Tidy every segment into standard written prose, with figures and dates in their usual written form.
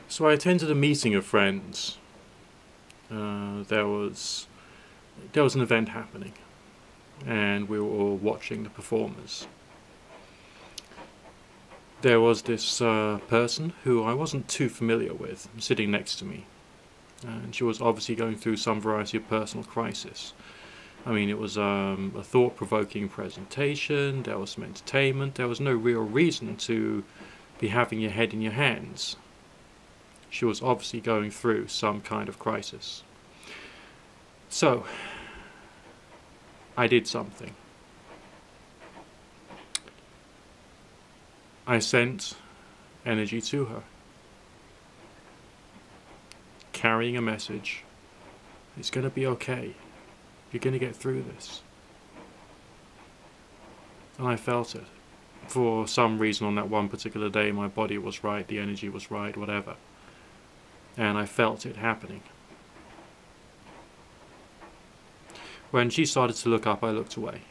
So I attended a meeting of friends. There was an event happening, and we were all watching the performers. There was this person who I wasn't too familiar with sitting next to me, and she was obviously going through some variety of personal crisis. I mean, it was a thought-provoking presentation, there was some entertainment, there was no real reason to be having your head in your hands. She was obviously going through some kind of crisis. So, I did something. I sent energy to her, carrying a message. It's going to be okay. You're going to get through this. And I felt it. For some reason on that one particular day, my body was right, the energy was right, whatever. And I felt it happening. When she started to look up, I looked away.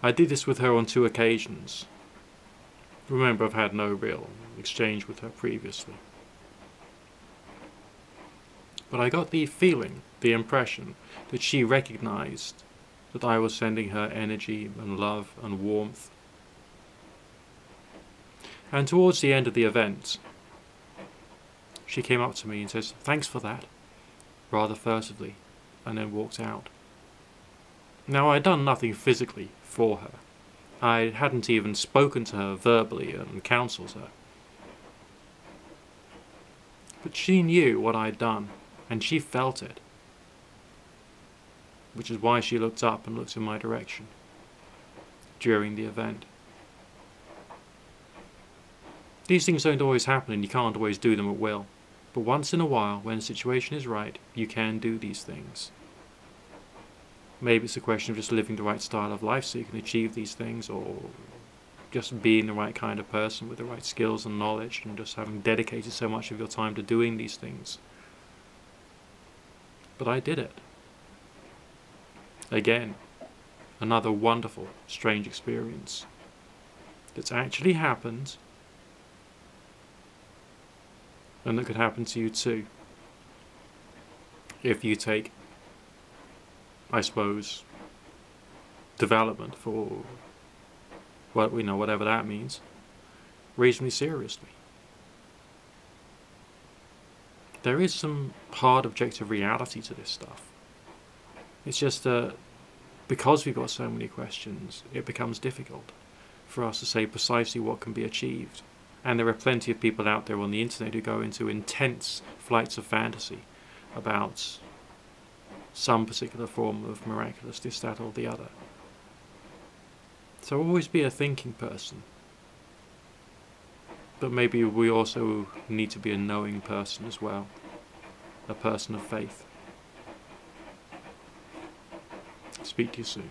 I did this with her on 2 occasions. Remember, I've had no real exchange with her previously. But I got the feeling, the impression, that she recognized that I was sending her energy and love and warmth. And towards the end of the event, she came up to me and says, "Thanks for that," rather furtively, and then walked out. Now, I'd done nothing physically for her. I hadn't even spoken to her verbally and counselled her. But she knew what I'd done, and she felt it. Which is why she looked up and looked in my direction during the event. These things don't always happen and you can't always do them at will. But once in a while, when the situation is right, you can do these things. Maybe it's a question of just living the right style of life so you can achieve these things, or just being the right kind of person with the right skills and knowledge, and just having dedicated so much of your time to doing these things. But I did it. Again, another wonderful, strange experience that's actually happened, and that could happen to you too, if you take, I suppose, development for what we know, whatever that means, reasonably seriously. There is some hard objective reality to this stuff. It's just that because we've got so many questions, it becomes difficult for us to say precisely what can be achieved. And there are plenty of people out there on the internet who go into intense flights of fantasy about some particular form of miraculous this, that, or the other. So always be a thinking person. But maybe we also need to be a knowing person as well. A person of faith. Speak to you soon.